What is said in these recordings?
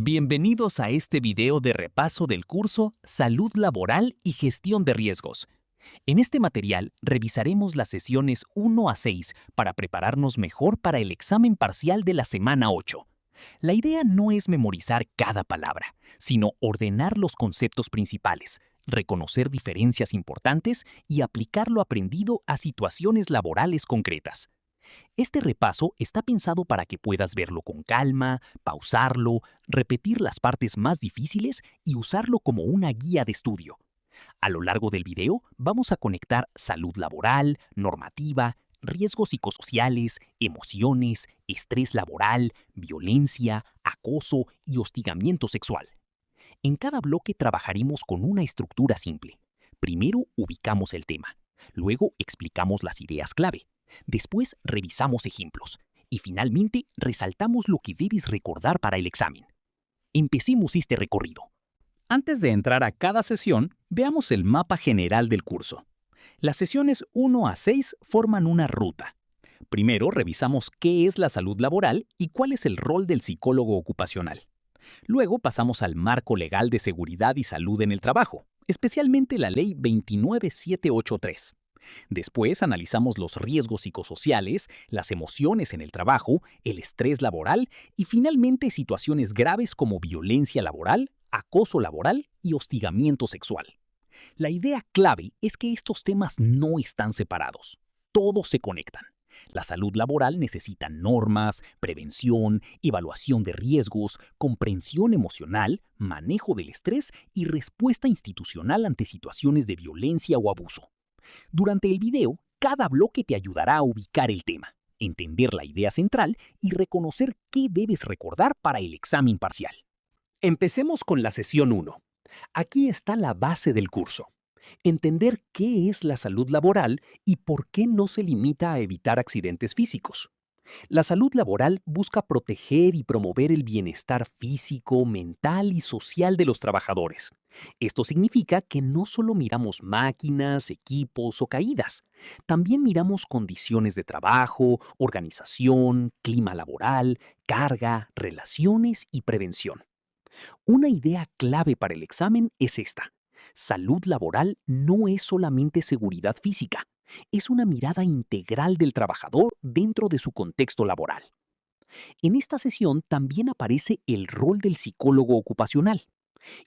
Bienvenidos a este video de repaso del curso Salud Laboral y Gestión de Riesgos. En este material revisaremos las sesiones 1 a 6 para prepararnos mejor para el examen parcial de la semana 8. La idea no es memorizar cada palabra, sino ordenar los conceptos principales, reconocer diferencias importantes y aplicar lo aprendido a situaciones laborales concretas. Este repaso está pensado para que puedas verlo con calma, pausarlo, repetir las partes más difíciles y usarlo como una guía de estudio. A lo largo del video vamos a conectar salud laboral, normativa, riesgos psicosociales, emociones, estrés laboral, violencia, acoso y hostigamiento sexual. En cada bloque trabajaremos con una estructura simple. Primero ubicamos el tema, luego explicamos las ideas clave. Después revisamos ejemplos y finalmente resaltamos lo que debes recordar para el examen. Empecemos este recorrido. Antes de entrar a cada sesión, veamos el mapa general del curso. Las sesiones 1 a 6 forman una ruta. Primero revisamos qué es la salud laboral y cuál es el rol del psicólogo ocupacional. Luego pasamos al marco legal de seguridad y salud en el trabajo, especialmente la Ley 29783. Después analizamos los riesgos psicosociales, las emociones en el trabajo, el estrés laboral y finalmente situaciones graves como violencia laboral, acoso laboral y hostigamiento sexual. La idea clave es que estos temas no están separados, todos se conectan. La salud laboral necesita normas, prevención, evaluación de riesgos, comprensión emocional, manejo del estrés y respuesta institucional ante situaciones de violencia o abuso. Durante el video, cada bloque te ayudará a ubicar el tema, entender la idea central y reconocer qué debes recordar para el examen parcial. Empecemos con la sesión 1. Aquí está la base del curso. Entender qué es la salud laboral y por qué no se limita a evitar accidentes físicos. La salud laboral busca proteger y promover el bienestar físico, mental y social de los trabajadores. Esto significa que no solo miramos máquinas, equipos o caídas, también miramos condiciones de trabajo, organización, clima laboral, carga, relaciones y prevención. Una idea clave para el examen es esta. Salud laboral no es solamente seguridad física, es una mirada integral del trabajador dentro de su contexto laboral. En esta sesión también aparece el rol del psicólogo ocupacional.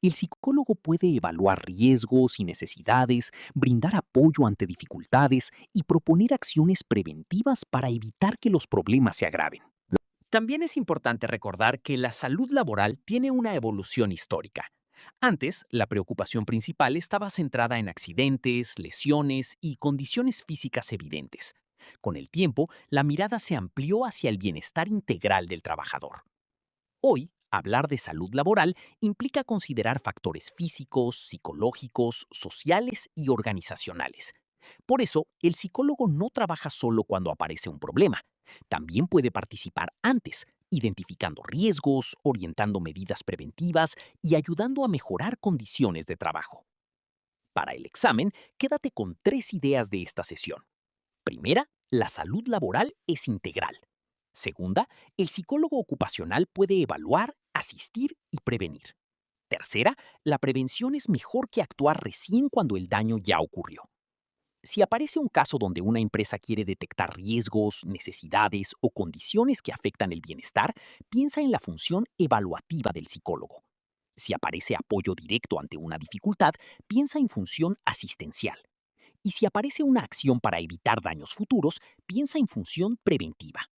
El psicólogo puede evaluar riesgos y necesidades, brindar apoyo ante dificultades y proponer acciones preventivas para evitar que los problemas se agraven. También es importante recordar que la salud laboral tiene una evolución histórica. Antes, la preocupación principal estaba centrada en accidentes, lesiones y condiciones físicas evidentes. Con el tiempo, la mirada se amplió hacia el bienestar integral del trabajador. Hoy, hablar de salud laboral implica considerar factores físicos, psicológicos, sociales y organizacionales. Por eso, el psicólogo no trabaja solo cuando aparece un problema. También puede participar antes, identificando riesgos, orientando medidas preventivas y ayudando a mejorar condiciones de trabajo. Para el examen, quédate con 3 ideas de esta sesión. Primera, la salud laboral es integral. Segunda, el psicólogo ocupacional puede evaluar, asistir y prevenir. Tercera, la prevención es mejor que actuar recién cuando el daño ya ocurrió. Si aparece un caso donde una empresa quiere detectar riesgos, necesidades o condiciones que afectan el bienestar, piensa en la función evaluativa del psicólogo. Si aparece apoyo directo ante una dificultad, piensa en función asistencial. Y si aparece una acción para evitar daños futuros, piensa en función preventiva.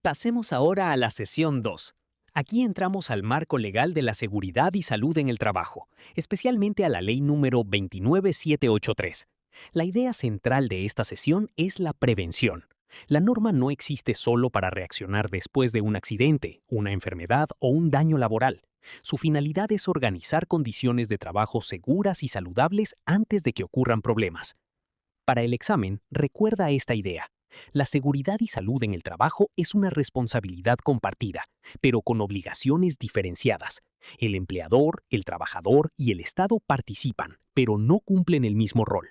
Pasemos ahora a la sesión 2. Aquí entramos al marco legal de la seguridad y salud en el trabajo, especialmente a la ley número 29783. La idea central de esta sesión es la prevención. La norma no existe solo para reaccionar después de un accidente, una enfermedad o un daño laboral. Su finalidad es organizar condiciones de trabajo seguras y saludables antes de que ocurran problemas. Para el examen, recuerda esta idea. La seguridad y salud en el trabajo es una responsabilidad compartida, pero con obligaciones diferenciadas. El empleador, el trabajador y el Estado participan, pero no cumplen el mismo rol.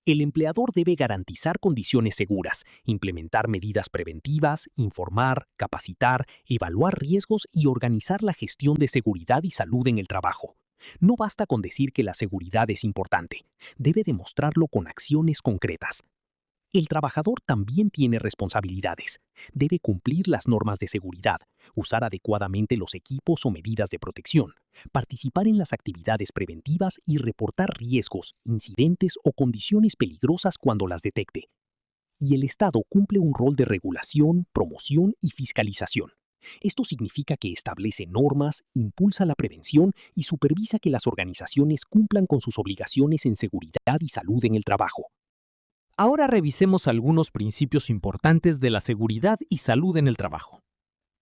El empleador debe garantizar condiciones seguras, implementar medidas preventivas, informar, capacitar, evaluar riesgos y organizar la gestión de seguridad y salud en el trabajo. No basta con decir que la seguridad es importante, debe demostrarlo con acciones concretas. El trabajador también tiene responsabilidades. Debe cumplir las normas de seguridad, usar adecuadamente los equipos o medidas de protección, participar en las actividades preventivas y reportar riesgos, incidentes o condiciones peligrosas cuando las detecte. Y el Estado cumple un rol de regulación, promoción y fiscalización. Esto significa que establece normas, impulsa la prevención y supervisa que las organizaciones cumplan con sus obligaciones en seguridad y salud en el trabajo. Ahora revisemos algunos principios importantes de la seguridad y salud en el trabajo.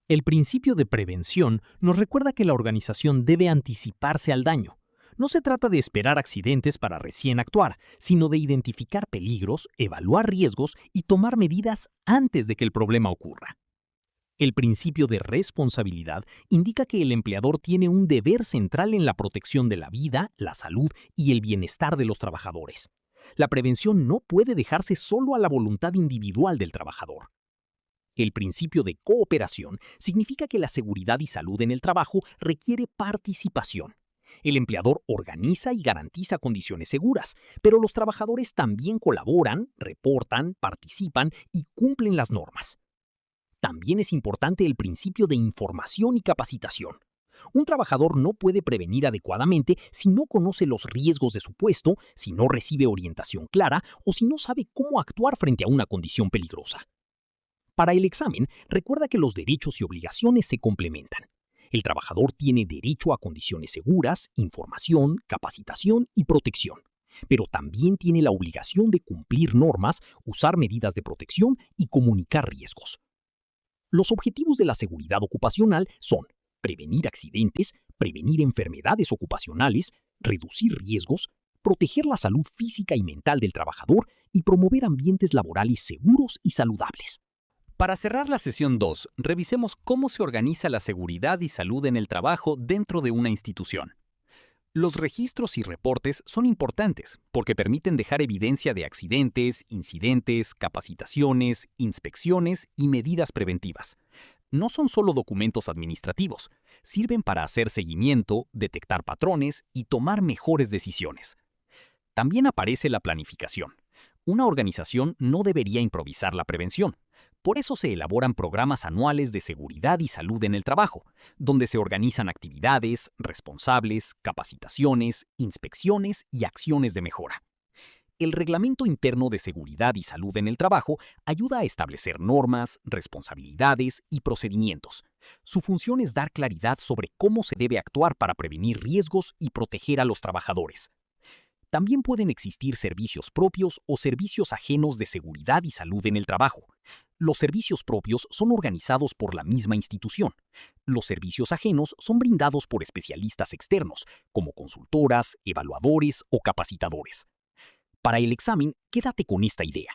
El principio de prevención nos recuerda que la organización debe anticiparse al daño. No se trata de esperar accidentes para recién actuar, sino de identificar peligros, evaluar riesgos y tomar medidas antes de que el problema ocurra. El principio de responsabilidad indica que el empleador tiene un deber central en la protección de la vida, la salud y el bienestar de los trabajadores. La prevención no puede dejarse solo a la voluntad individual del trabajador. El principio de cooperación significa que la seguridad y salud en el trabajo requiere participación. El empleador organiza y garantiza condiciones seguras, pero los trabajadores también colaboran, reportan, participan y cumplen las normas. También es importante el principio de información y capacitación. Un trabajador no puede prevenir adecuadamente si no conoce los riesgos de su puesto, si no recibe orientación clara o si no sabe cómo actuar frente a una condición peligrosa. Para el examen, recuerda que los derechos y obligaciones se complementan. El trabajador tiene derecho a condiciones seguras, información, capacitación y protección, pero también tiene la obligación de cumplir normas, usar medidas de protección y comunicar riesgos. Los objetivos de la seguridad ocupacional son prevenir accidentes, prevenir enfermedades ocupacionales, reducir riesgos, proteger la salud física y mental del trabajador y promover ambientes laborales seguros y saludables. Para cerrar la sesión 2, revisemos cómo se organiza la seguridad y salud en el trabajo dentro de una institución. Los registros y reportes son importantes porque permiten dejar evidencia de accidentes, incidentes, capacitaciones, inspecciones y medidas preventivas. No son solo documentos administrativos, sirven para hacer seguimiento, detectar patrones y tomar mejores decisiones. También aparece la planificación. Una organización no debería improvisar la prevención. Por eso se elaboran programas anuales de seguridad y salud en el trabajo, donde se organizan actividades, responsables, capacitaciones, inspecciones y acciones de mejora. El Reglamento Interno de Seguridad y Salud en el Trabajo ayuda a establecer normas, responsabilidades y procedimientos. Su función es dar claridad sobre cómo se debe actuar para prevenir riesgos y proteger a los trabajadores. También pueden existir servicios propios o servicios ajenos de seguridad y salud en el trabajo. Los servicios propios son organizados por la misma institución. Los servicios ajenos son brindados por especialistas externos, como consultoras, evaluadores o capacitadores. Para el examen, quédate con esta idea.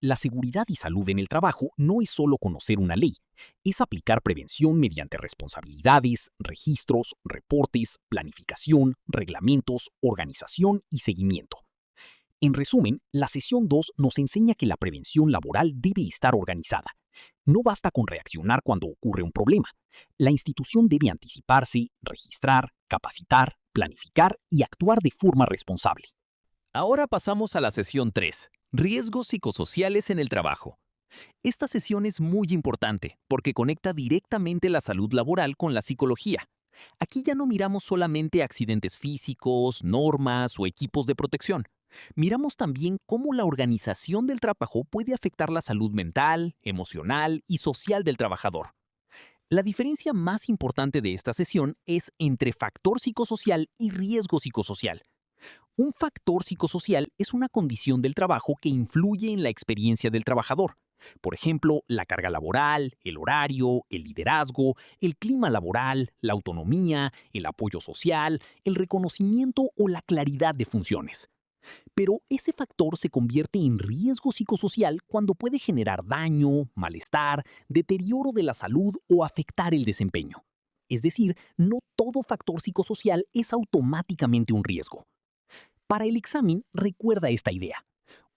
La seguridad y salud en el trabajo no es solo conocer una ley, es aplicar prevención mediante responsabilidades, registros, reportes, planificación, reglamentos, organización y seguimiento. En resumen, la sesión 2 nos enseña que la prevención laboral debe estar organizada. No basta con reaccionar cuando ocurre un problema. La institución debe anticiparse, registrar, capacitar, planificar y actuar de forma responsable. Ahora pasamos a la sesión 3, riesgos psicosociales en el trabajo. Esta sesión es muy importante porque conecta directamente la salud laboral con la psicología. Aquí ya no miramos solamente accidentes físicos, normas o equipos de protección. Miramos también cómo la organización del trabajo puede afectar la salud mental, emocional y social del trabajador. La diferencia más importante de esta sesión es entre factor psicosocial y riesgo psicosocial. Un factor psicosocial es una condición del trabajo que influye en la experiencia del trabajador. Por ejemplo, la carga laboral, el horario, el liderazgo, el clima laboral, la autonomía, el apoyo social, el reconocimiento o la claridad de funciones. Pero ese factor se convierte en riesgo psicosocial cuando puede generar daño, malestar, deterioro de la salud o afectar el desempeño. Es decir, no todo factor psicosocial es automáticamente un riesgo. Para el examen, recuerda esta idea.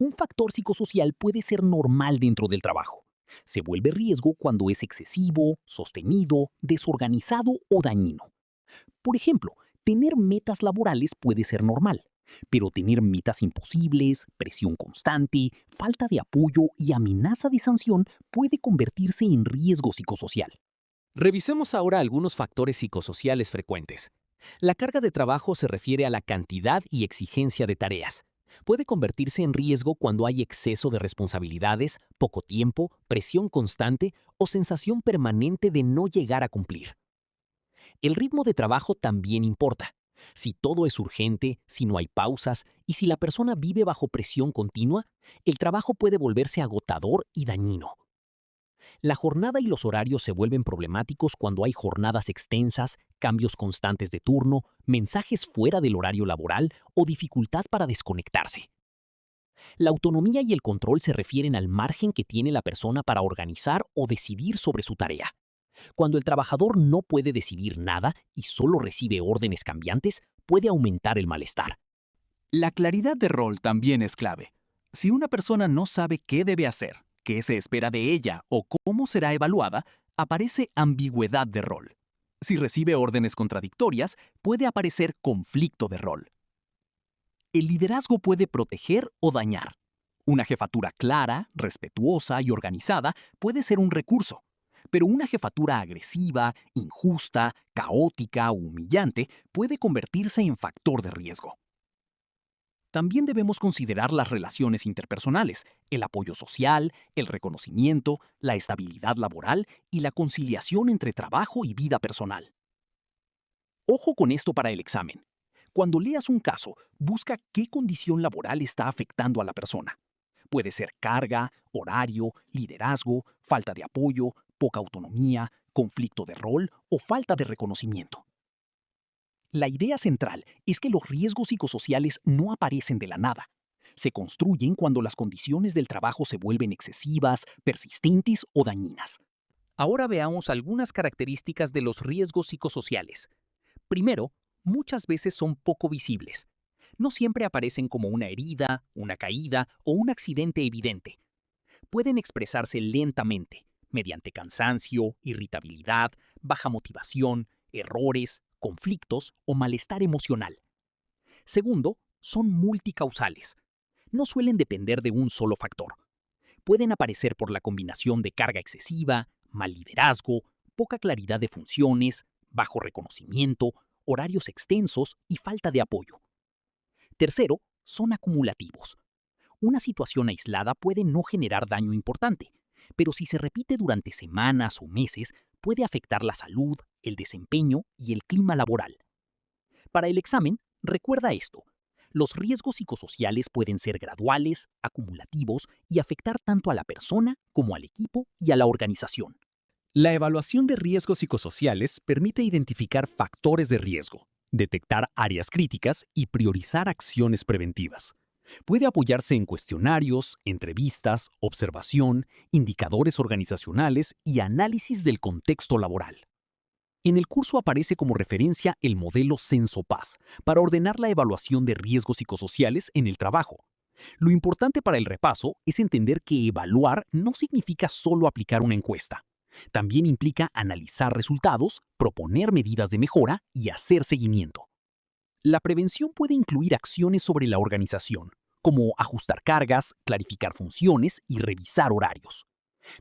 Un factor psicosocial puede ser normal dentro del trabajo. Se vuelve riesgo cuando es excesivo, sostenido, desorganizado o dañino. Por ejemplo, tener metas laborales puede ser normal, pero tener metas imposibles, presión constante, falta de apoyo y amenaza de sanción puede convertirse en riesgo psicosocial. Revisemos ahora algunos factores psicosociales frecuentes. La carga de trabajo se refiere a la cantidad y exigencia de tareas. Puede convertirse en riesgo cuando hay exceso de responsabilidades, poco tiempo, presión constante o sensación permanente de no llegar a cumplir. El ritmo de trabajo también importa. Si todo es urgente, si no hay pausas y si la persona vive bajo presión continua, el trabajo puede volverse agotador y dañino. La jornada y los horarios se vuelven problemáticos cuando hay jornadas extensas, cambios constantes de turno, mensajes fuera del horario laboral o dificultad para desconectarse. La autonomía y el control se refieren al margen que tiene la persona para organizar o decidir sobre su tarea. Cuando el trabajador no puede decidir nada y solo recibe órdenes cambiantes, puede aumentar el malestar. La claridad de rol también es clave. Si una persona no sabe qué debe hacer, qué se espera de ella o cómo será evaluada, aparece ambigüedad de rol. Si recibe órdenes contradictorias, puede aparecer conflicto de rol. El liderazgo puede proteger o dañar. Una jefatura clara, respetuosa y organizada puede ser un recurso, pero una jefatura agresiva, injusta, caótica o humillante puede convertirse en factor de riesgo. También debemos considerar las relaciones interpersonales, el apoyo social, el reconocimiento, la estabilidad laboral y la conciliación entre trabajo y vida personal. Ojo con esto para el examen. Cuando leas un caso, busca qué condición laboral está afectando a la persona. Puede ser carga, horario, liderazgo, falta de apoyo, poca autonomía, conflicto de rol o falta de reconocimiento. La idea central es que los riesgos psicosociales no aparecen de la nada. Se construyen cuando las condiciones del trabajo se vuelven excesivas, persistentes o dañinas. Ahora veamos algunas características de los riesgos psicosociales. Primero, muchas veces son poco visibles. No siempre aparecen como una herida, una caída o un accidente evidente. Pueden expresarse lentamente, mediante cansancio, irritabilidad, baja motivación, errores, conflictos o malestar emocional. Segundo, son multicausales. No suelen depender de un solo factor. Pueden aparecer por la combinación de carga excesiva, mal liderazgo, poca claridad de funciones, bajo reconocimiento, horarios extensos y falta de apoyo. Tercero, son acumulativos. Una situación aislada puede no generar daño importante, pero si se repite durante semanas o meses, puede afectar la salud, el desempeño y el clima laboral. Para el examen, recuerda esto. Los riesgos psicosociales pueden ser graduales, acumulativos y afectar tanto a la persona como al equipo y a la organización. La evaluación de riesgos psicosociales permite identificar factores de riesgo, detectar áreas críticas y priorizar acciones preventivas. Puede apoyarse en cuestionarios, entrevistas, observación, indicadores organizacionales y análisis del contexto laboral. En el curso aparece como referencia el modelo Censo-Paz para ordenar la evaluación de riesgos psicosociales en el trabajo. Lo importante para el repaso es entender que evaluar no significa solo aplicar una encuesta. También implica analizar resultados, proponer medidas de mejora y hacer seguimiento. La prevención puede incluir acciones sobre la organización, como ajustar cargas, clarificar funciones y revisar horarios.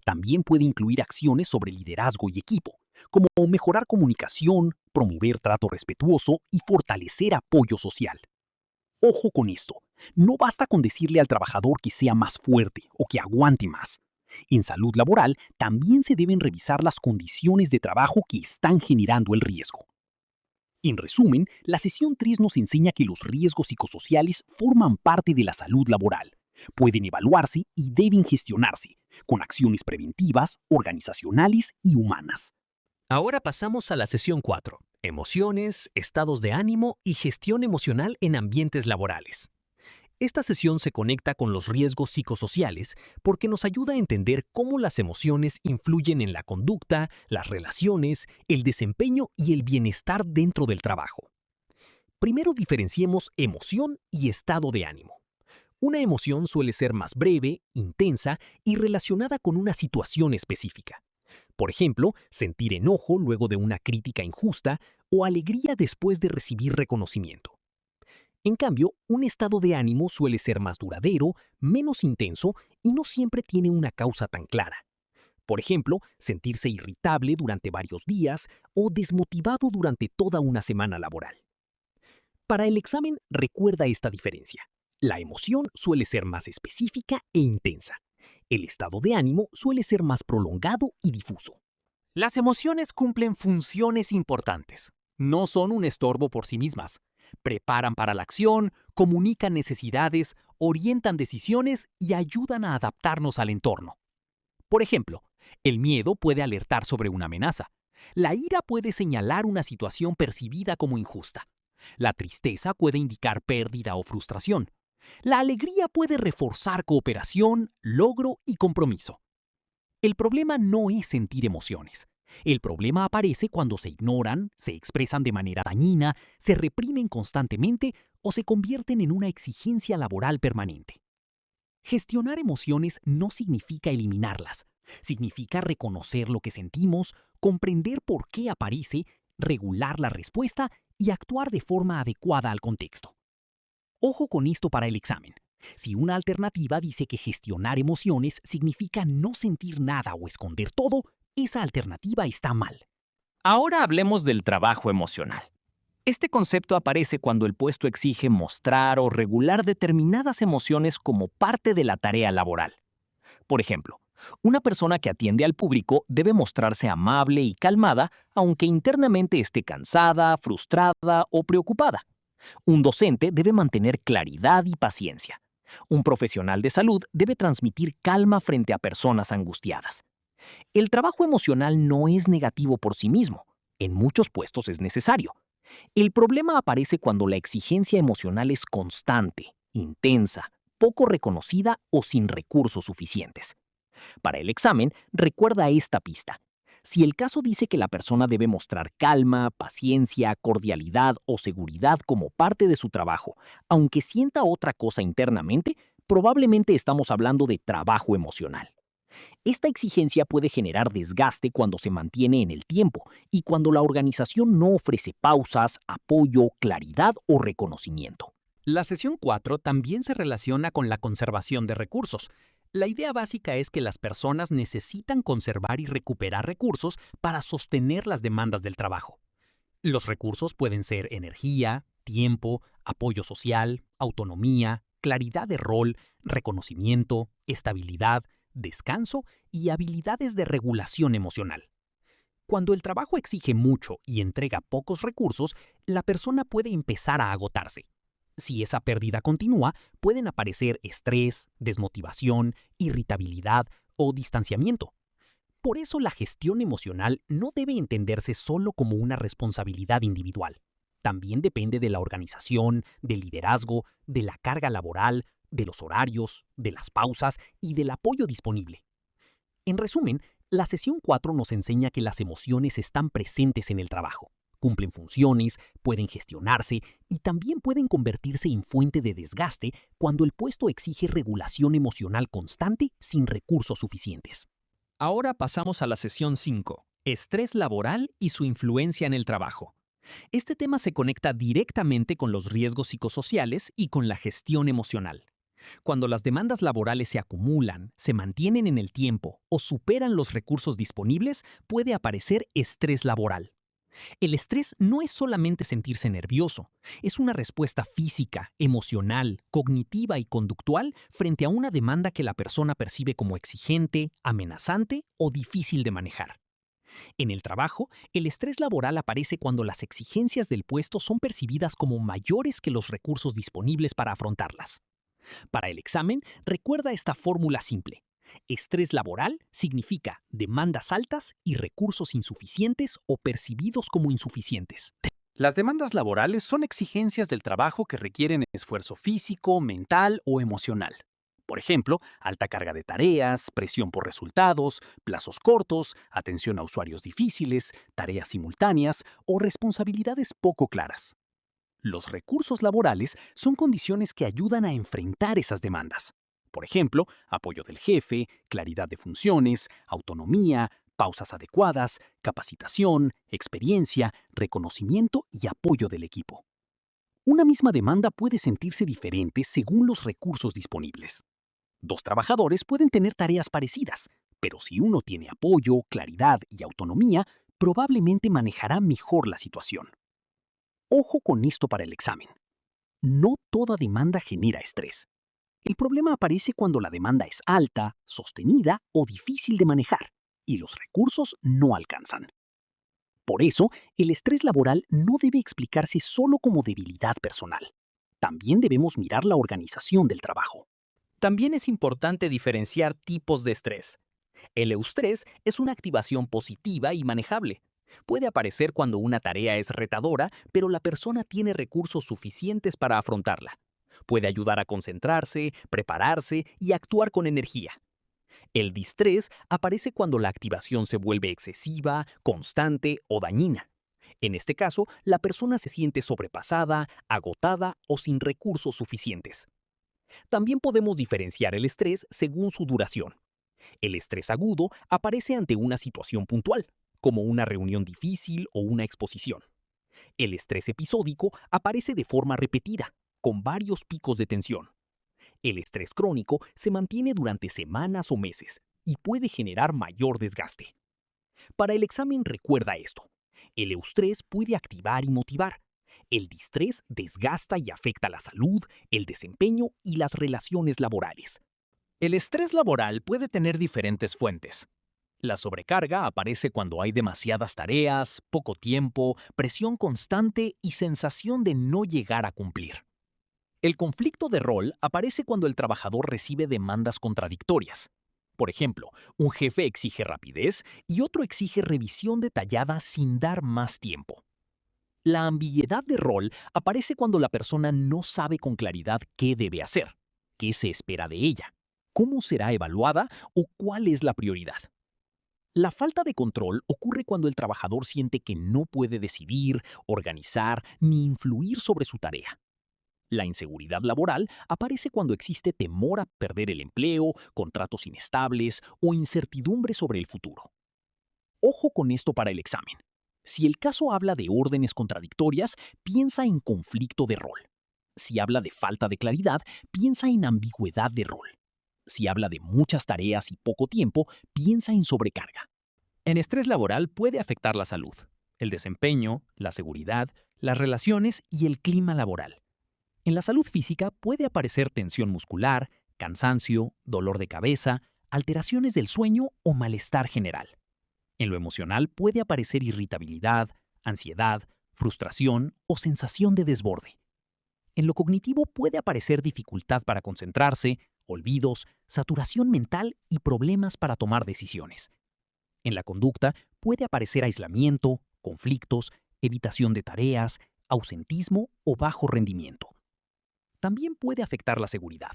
También puede incluir acciones sobre liderazgo y equipo, como mejorar comunicación, promover trato respetuoso y fortalecer apoyo social. Ojo con esto, no basta con decirle al trabajador que sea más fuerte o que aguante más. En salud laboral también se deben revisar las condiciones de trabajo que están generando el riesgo. En resumen, la sesión 3 nos enseña que los riesgos psicosociales forman parte de la salud laboral. Pueden evaluarse y deben gestionarse, con acciones preventivas, organizacionales y humanas. Ahora pasamos a la sesión 4, emociones, estados de ánimo y gestión emocional en ambientes laborales. Esta sesión se conecta con los riesgos psicosociales porque nos ayuda a entender cómo las emociones influyen en la conducta, las relaciones, el desempeño y el bienestar dentro del trabajo. Primero diferenciemos emoción y estado de ánimo. Una emoción suele ser más breve, intensa y relacionada con una situación específica. Por ejemplo, sentir enojo luego de una crítica injusta o alegría después de recibir reconocimiento. En cambio, un estado de ánimo suele ser más duradero, menos intenso y no siempre tiene una causa tan clara. Por ejemplo, sentirse irritable durante varios días o desmotivado durante toda una semana laboral. Para el examen, recuerda esta diferencia. La emoción suele ser más específica e intensa. El estado de ánimo suele ser más prolongado y difuso. Las emociones cumplen funciones importantes. No son un estorbo por sí mismas. Preparan para la acción, comunican necesidades, orientan decisiones y ayudan a adaptarnos al entorno. Por ejemplo, el miedo puede alertar sobre una amenaza. La ira puede señalar una situación percibida como injusta. La tristeza puede indicar pérdida o frustración. La alegría puede reforzar cooperación, logro y compromiso. El problema no es sentir emociones. El problema aparece cuando se ignoran, se expresan de manera dañina, se reprimen constantemente o se convierten en una exigencia laboral permanente. Gestionar emociones no significa eliminarlas. Significa reconocer lo que sentimos, comprender por qué aparece, regular la respuesta y actuar de forma adecuada al contexto. Ojo con esto para el examen. Si una alternativa dice que gestionar emociones significa no sentir nada o esconder todo, esa alternativa está mal. Ahora hablemos del trabajo emocional. Este concepto aparece cuando el puesto exige mostrar o regular determinadas emociones como parte de la tarea laboral. Por ejemplo, una persona que atiende al público debe mostrarse amable y calmada, aunque internamente esté cansada, frustrada o preocupada. Un docente debe mantener claridad y paciencia. Un profesional de salud debe transmitir calma frente a personas angustiadas. El trabajo emocional no es negativo por sí mismo. En muchos puestos es necesario. El problema aparece cuando la exigencia emocional es constante, intensa, poco reconocida o sin recursos suficientes. Para el examen, recuerda esta pista. Si el caso dice que la persona debe mostrar calma, paciencia, cordialidad o seguridad como parte de su trabajo, aunque sienta otra cosa internamente, probablemente estamos hablando de trabajo emocional. Esta exigencia puede generar desgaste cuando se mantiene en el tiempo y cuando la organización no ofrece pausas, apoyo, claridad o reconocimiento. La sesión 4 también se relaciona con la conservación de recursos. La idea básica es que las personas necesitan conservar y recuperar recursos para sostener las demandas del trabajo. Los recursos pueden ser energía, tiempo, apoyo social, autonomía, claridad de rol, reconocimiento, estabilidad, descanso y habilidades de regulación emocional. Cuando el trabajo exige mucho y entrega pocos recursos, la persona puede empezar a agotarse. Si esa pérdida continúa, pueden aparecer estrés, desmotivación, irritabilidad o distanciamiento. Por eso la gestión emocional no debe entenderse solo como una responsabilidad individual. También depende de la organización, del liderazgo, de la carga laboral, de los horarios, de las pausas y del apoyo disponible. En resumen, la sesión 4 nos enseña que las emociones están presentes en el trabajo. Cumplen funciones, pueden gestionarse y también pueden convertirse en fuente de desgaste cuando el puesto exige regulación emocional constante sin recursos suficientes. Ahora pasamos a la sesión 5, estrés laboral y su influencia en el trabajo. Este tema se conecta directamente con los riesgos psicosociales y con la gestión emocional. Cuando las demandas laborales se acumulan, se mantienen en el tiempo o superan los recursos disponibles, puede aparecer estrés laboral. El estrés no es solamente sentirse nervioso, es una respuesta física, emocional, cognitiva y conductual frente a una demanda que la persona percibe como exigente, amenazante o difícil de manejar. En el trabajo, el estrés laboral aparece cuando las exigencias del puesto son percibidas como mayores que los recursos disponibles para afrontarlas. Para el examen, recuerda esta fórmula simple. Estrés laboral significa demandas altas y recursos insuficientes o percibidos como insuficientes. Las demandas laborales son exigencias del trabajo que requieren esfuerzo físico, mental o emocional. Por ejemplo, alta carga de tareas, presión por resultados, plazos cortos, atención a usuarios difíciles, tareas simultáneas o responsabilidades poco claras. Los recursos laborales son condiciones que ayudan a enfrentar esas demandas. Por ejemplo, apoyo del jefe, claridad de funciones, autonomía, pausas adecuadas, capacitación, experiencia, reconocimiento y apoyo del equipo. Una misma demanda puede sentirse diferente según los recursos disponibles. Dos trabajadores pueden tener tareas parecidas, pero si uno tiene apoyo, claridad y autonomía, probablemente manejará mejor la situación. Ojo con esto para el examen. No toda demanda genera estrés. El problema aparece cuando la demanda es alta, sostenida o difícil de manejar, y los recursos no alcanzan. Por eso, el estrés laboral no debe explicarse solo como debilidad personal. También debemos mirar la organización del trabajo. También es importante diferenciar tipos de estrés. El eustrés es una activación positiva y manejable. Puede aparecer cuando una tarea es retadora, pero la persona tiene recursos suficientes para afrontarla. Puede ayudar a concentrarse, prepararse y actuar con energía. El distrés aparece cuando la activación se vuelve excesiva, constante o dañina. En este caso, la persona se siente sobrepasada, agotada o sin recursos suficientes. También podemos diferenciar el estrés según su duración. El estrés agudo aparece ante una situación puntual, como una reunión difícil o una exposición. El estrés episódico aparece de forma repetida, con varios picos de tensión. El estrés crónico se mantiene durante semanas o meses y puede generar mayor desgaste. Para el examen recuerda esto. El eustrés puede activar y motivar. El distrés desgasta y afecta la salud, el desempeño y las relaciones laborales. El estrés laboral puede tener diferentes fuentes. La sobrecarga aparece cuando hay demasiadas tareas, poco tiempo, presión constante y sensación de no llegar a cumplir. El conflicto de rol aparece cuando el trabajador recibe demandas contradictorias. Por ejemplo, un jefe exige rapidez y otro exige revisión detallada sin dar más tiempo. La ambigüedad de rol aparece cuando la persona no sabe con claridad qué debe hacer, qué se espera de ella, cómo será evaluada o cuál es la prioridad. La falta de control ocurre cuando el trabajador siente que no puede decidir, organizar ni influir sobre su tarea. La inseguridad laboral aparece cuando existe temor a perder el empleo, contratos inestables o incertidumbre sobre el futuro. Ojo con esto para el examen. Si el caso habla de órdenes contradictorias, piensa en conflicto de rol. Si habla de falta de claridad, piensa en ambigüedad de rol. Si habla de muchas tareas y poco tiempo, piensa en sobrecarga. El estrés laboral puede afectar la salud, el desempeño, la seguridad, las relaciones y el clima laboral. En la salud física puede aparecer tensión muscular, cansancio, dolor de cabeza, alteraciones del sueño o malestar general. En lo emocional puede aparecer irritabilidad, ansiedad, frustración o sensación de desborde. En lo cognitivo puede aparecer dificultad para concentrarse, olvidos, saturación mental y problemas para tomar decisiones. En la conducta puede aparecer aislamiento, conflictos, evitación de tareas, ausentismo o bajo rendimiento. También puede afectar la seguridad.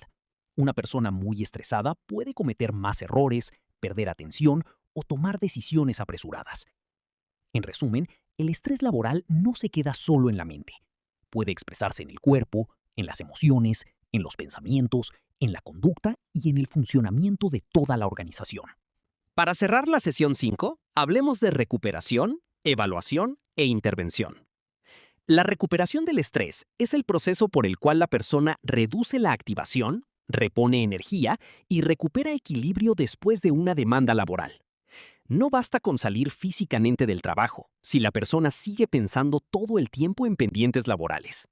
Una persona muy estresada puede cometer más errores, perder atención o tomar decisiones apresuradas. En resumen, el estrés laboral no se queda solo en la mente. Puede expresarse en el cuerpo, en las emociones, en los pensamientos, en la conducta y en el funcionamiento de toda la organización. Para cerrar la sesión 5, hablemos de recuperación, evaluación e intervención. La recuperación del estrés es el proceso por el cual la persona reduce la activación, repone energía y recupera equilibrio después de una demanda laboral. No basta con salir físicamente del trabajo si la persona sigue pensando todo el tiempo en pendientes laborales.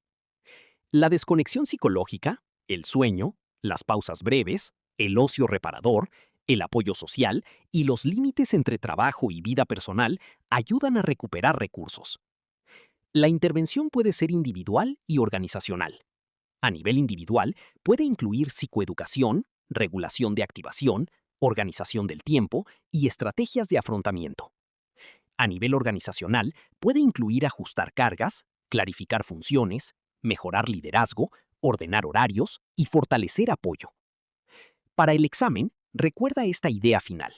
La desconexión psicológica, el sueño, las pausas breves, el ocio reparador, el apoyo social y los límites entre trabajo y vida personal ayudan a recuperar recursos. La intervención puede ser individual y organizacional. A nivel individual, puede incluir psicoeducación, regulación de activación, organización del tiempo y estrategias de afrontamiento. A nivel organizacional, puede incluir ajustar cargas, clarificar funciones, mejorar liderazgo, ordenar horarios y fortalecer apoyo. Para el examen, recuerda esta idea final.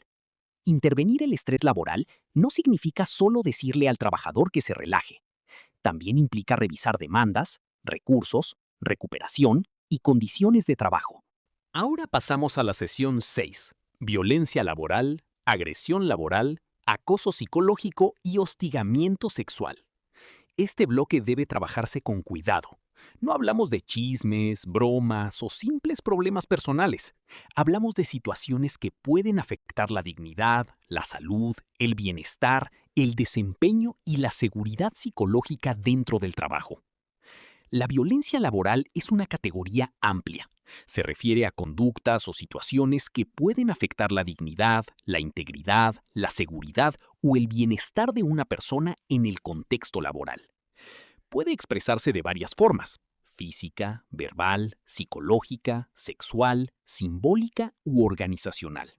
Intervenir el estrés laboral no significa solo decirle al trabajador que se relaje. También implica revisar demandas, recursos, recuperación y condiciones de trabajo. Ahora pasamos a la sesión 6. Violencia laboral, agresión laboral, acoso psicológico y hostigamiento sexual. Este bloque debe trabajarse con cuidado. No hablamos de chismes, bromas o simples problemas personales. Hablamos de situaciones que pueden afectar la dignidad, la salud, el bienestar, el desempeño y la seguridad psicológica dentro del trabajo. La violencia laboral es una categoría amplia. Se refiere a conductas o situaciones que pueden afectar la dignidad, la integridad, la seguridad o el bienestar de una persona en el contexto laboral. Puede expresarse de varias formas: física, verbal, psicológica, sexual, simbólica u organizacional.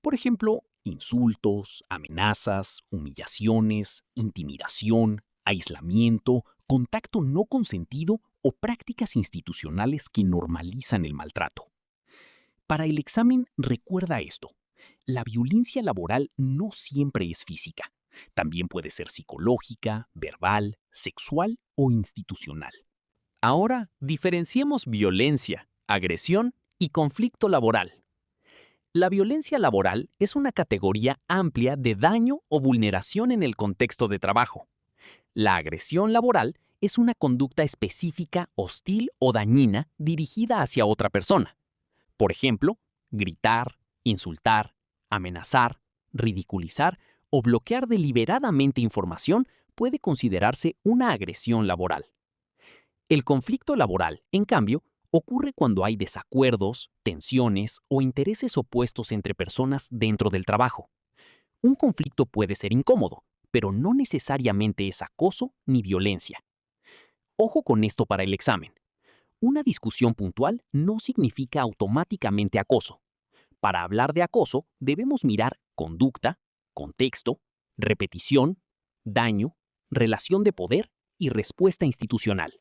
Por ejemplo, insultos, amenazas, humillaciones, intimidación, aislamiento, contacto no consentido o prácticas institucionales que normalizan el maltrato. Para el examen, recuerda esto: la violencia laboral no siempre es física. También puede ser psicológica, verbal, sexual o institucional. Ahora, diferenciemos violencia, agresión y conflicto laboral. La violencia laboral es una categoría amplia de daño o vulneración en el contexto de trabajo. La agresión laboral es una conducta específica, hostil o dañina dirigida hacia otra persona. Por ejemplo, gritar, insultar, amenazar, ridiculizar o bloquear deliberadamente información puede considerarse una agresión laboral. El conflicto laboral, en cambio, ocurre cuando hay desacuerdos, tensiones o intereses opuestos entre personas dentro del trabajo. Un conflicto puede ser incómodo, pero no necesariamente es acoso ni violencia. Ojo con esto para el examen. Una discusión puntual no significa automáticamente acoso. Para hablar de acoso, debemos mirar conducta, contexto, repetición, daño, relación de poder y respuesta institucional.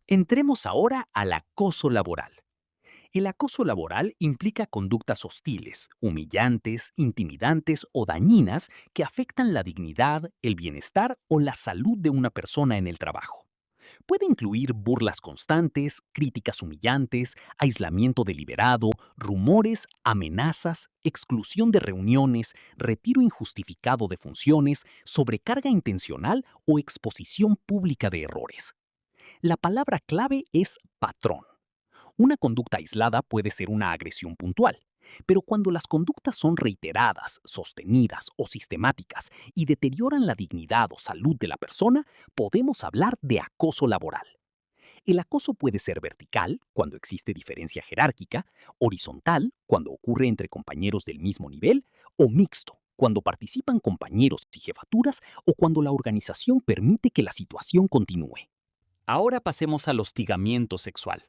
Entremos ahora al acoso laboral. El acoso laboral implica conductas hostiles, humillantes, intimidantes o dañinas que afectan la dignidad, el bienestar o la salud de una persona en el trabajo. Puede incluir burlas constantes, críticas humillantes, aislamiento deliberado, rumores, amenazas, exclusión de reuniones, retiro injustificado de funciones, sobrecarga intencional o exposición pública de errores. La palabra clave es patrón. Una conducta aislada puede ser una agresión puntual, pero cuando las conductas son reiteradas, sostenidas o sistemáticas y deterioran la dignidad o salud de la persona, podemos hablar de acoso laboral. El acoso puede ser vertical, cuando existe diferencia jerárquica; horizontal, cuando ocurre entre compañeros del mismo nivel; o mixto, cuando participan compañeros y jefaturas o cuando la organización permite que la situación continúe. Ahora pasemos al hostigamiento sexual.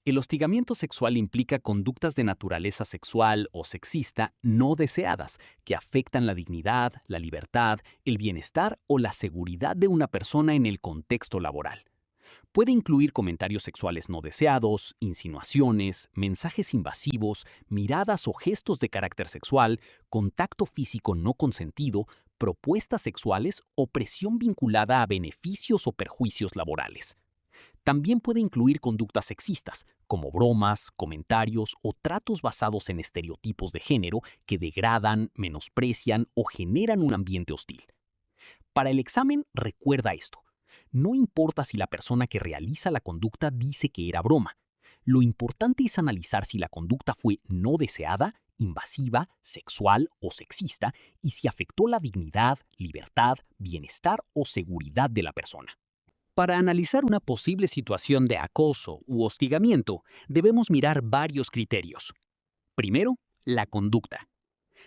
El hostigamiento sexual implica conductas de naturaleza sexual o sexista no deseadas que afectan la dignidad, la libertad, el bienestar o la seguridad de una persona en el contexto laboral. Puede incluir comentarios sexuales no deseados, insinuaciones, mensajes invasivos, miradas o gestos de carácter sexual, contacto físico no consentido, propuestas sexuales o presión vinculada a beneficios o perjuicios laborales. También puede incluir conductas sexistas, como bromas, comentarios o tratos basados en estereotipos de género que degradan, menosprecian o generan un ambiente hostil. Para el examen, recuerda esto: no importa si la persona que realiza la conducta dice que era broma. Lo importante es analizar si la conducta fue no deseada, invasiva, sexual o sexista y si afectó la dignidad, libertad, bienestar o seguridad de la persona. Para analizar una posible situación de acoso u hostigamiento, debemos mirar varios criterios. Primero, la conducta.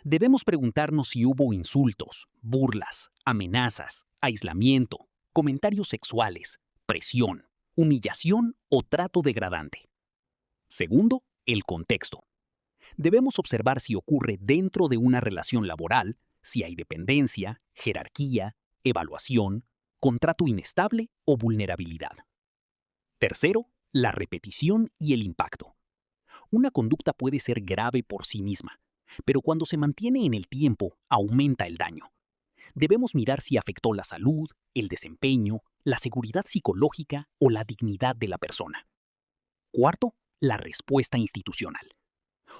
Debemos preguntarnos si hubo insultos, burlas, amenazas, aislamiento, comentarios sexuales, presión, humillación o trato degradante. Segundo, el contexto. Debemos observar si ocurre dentro de una relación laboral, si hay dependencia, jerarquía, evaluación, contrato inestable o vulnerabilidad. Tercero, la repetición y el impacto. Una conducta puede ser grave por sí misma, pero cuando se mantiene en el tiempo, aumenta el daño. Debemos mirar si afectó la salud, el desempeño, la seguridad psicológica o la dignidad de la persona. Cuarto, la respuesta institucional.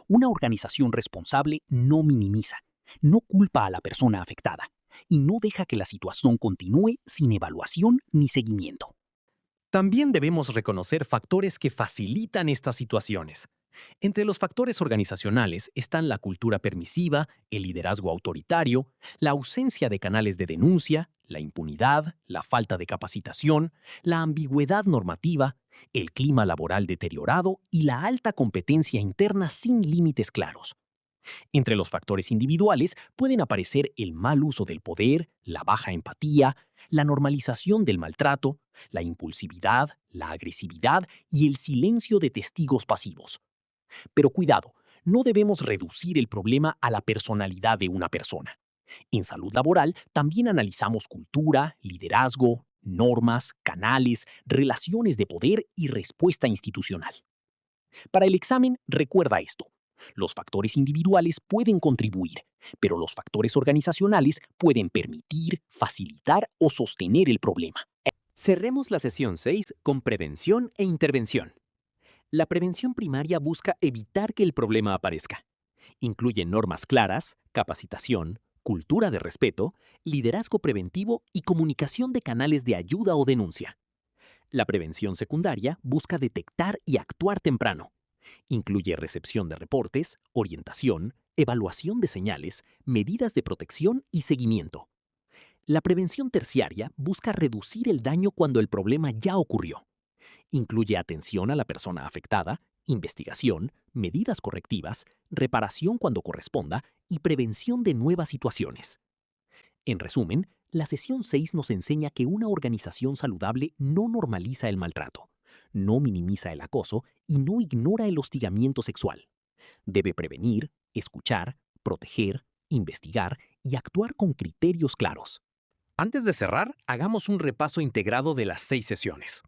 Una organización responsable no minimiza, no culpa a la persona afectada y no deja que la situación continúe sin evaluación ni seguimiento. También debemos reconocer factores que facilitan estas situaciones. Entre los factores organizacionales están la cultura permisiva, el liderazgo autoritario, la ausencia de canales de denuncia, la impunidad, la falta de capacitación, la ambigüedad normativa, el clima laboral deteriorado y la alta competencia interna sin límites claros. Entre los factores individuales pueden aparecer el mal uso del poder, la baja empatía, la normalización del maltrato, la impulsividad, la agresividad y el silencio de testigos pasivos. Pero cuidado, no debemos reducir el problema a la personalidad de una persona. En salud laboral también analizamos cultura, liderazgo, normas, canales, relaciones de poder y respuesta institucional. Para el examen, recuerda esto. Los factores individuales pueden contribuir, pero los factores organizacionales pueden permitir, facilitar o sostener el problema. Cerremos la sesión 6 con prevención e intervención. La prevención primaria busca evitar que el problema aparezca. Incluye normas claras, capacitación, cultura de respeto, liderazgo preventivo y comunicación de canales de ayuda o denuncia. La prevención secundaria busca detectar y actuar temprano. Incluye recepción de reportes, orientación, evaluación de señales, medidas de protección y seguimiento. La prevención terciaria busca reducir el daño cuando el problema ya ocurrió. Incluye atención a la persona afectada, investigación, medidas correctivas, reparación cuando corresponda y prevención de nuevas situaciones. En resumen, la sesión 6 nos enseña que una organización saludable no normaliza el maltrato, no minimiza el acoso y no ignora el hostigamiento sexual. Debe prevenir, escuchar, proteger, investigar y actuar con criterios claros. Antes de cerrar, hagamos un repaso integrado de las 6 sesiones.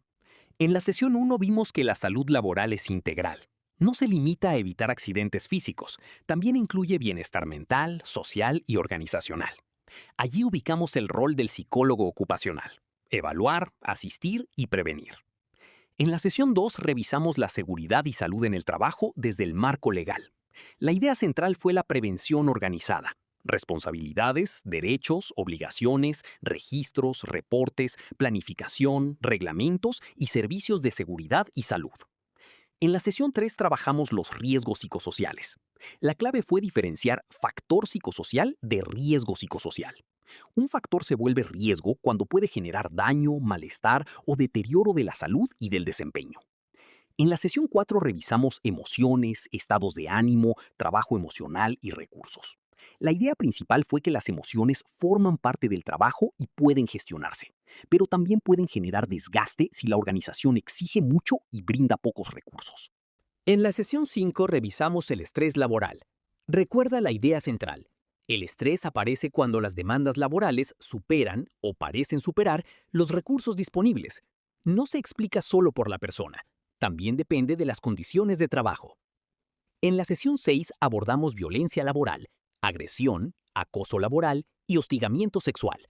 En la sesión 1 vimos que la salud laboral es integral. No se limita a evitar accidentes físicos, también incluye bienestar mental, social y organizacional. Allí ubicamos el rol del psicólogo ocupacional: evaluar, asistir y prevenir. En la sesión 2 revisamos la seguridad y salud en el trabajo desde el marco legal. La idea central fue la prevención organizada. Responsabilidades, derechos, obligaciones, registros, reportes, planificación, reglamentos y servicios de seguridad y salud. En la sesión 3 trabajamos los riesgos psicosociales. La clave fue diferenciar factor psicosocial de riesgo psicosocial. Un factor se vuelve riesgo cuando puede generar daño, malestar o deterioro de la salud y del desempeño. En la sesión 4 revisamos emociones, estados de ánimo, trabajo emocional y recursos. La idea principal fue que las emociones forman parte del trabajo y pueden gestionarse, pero también pueden generar desgaste si la organización exige mucho y brinda pocos recursos. En la sesión 5 revisamos el estrés laboral. Recuerda la idea central. El estrés aparece cuando las demandas laborales superan o parecen superar los recursos disponibles. No se explica solo por la persona, también depende de las condiciones de trabajo. En la sesión 6 abordamos violencia laboral, agresión, acoso laboral y hostigamiento sexual.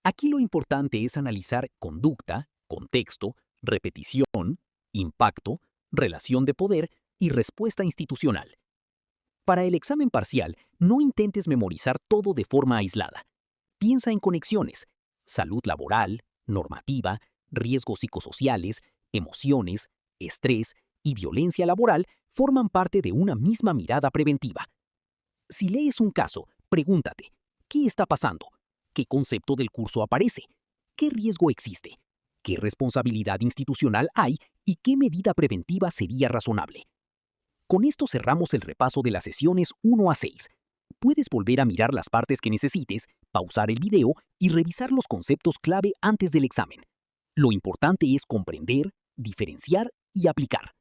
Aquí lo importante es analizar conducta, contexto, repetición, impacto, relación de poder y respuesta institucional. Para el examen parcial, no intentes memorizar todo de forma aislada. Piensa en conexiones: salud laboral, normativa, riesgos psicosociales, emociones, estrés y violencia laboral forman parte de una misma mirada preventiva. Si lees un caso, pregúntate: ¿qué está pasando? ¿Qué concepto del curso aparece? ¿Qué riesgo existe? ¿Qué responsabilidad institucional hay? ¿Y qué medida preventiva sería razonable? Con esto cerramos el repaso de las sesiones 1 a 6. Puedes volver a mirar las partes que necesites, pausar el video y revisar los conceptos clave antes del examen. Lo importante es comprender, diferenciar y aplicar.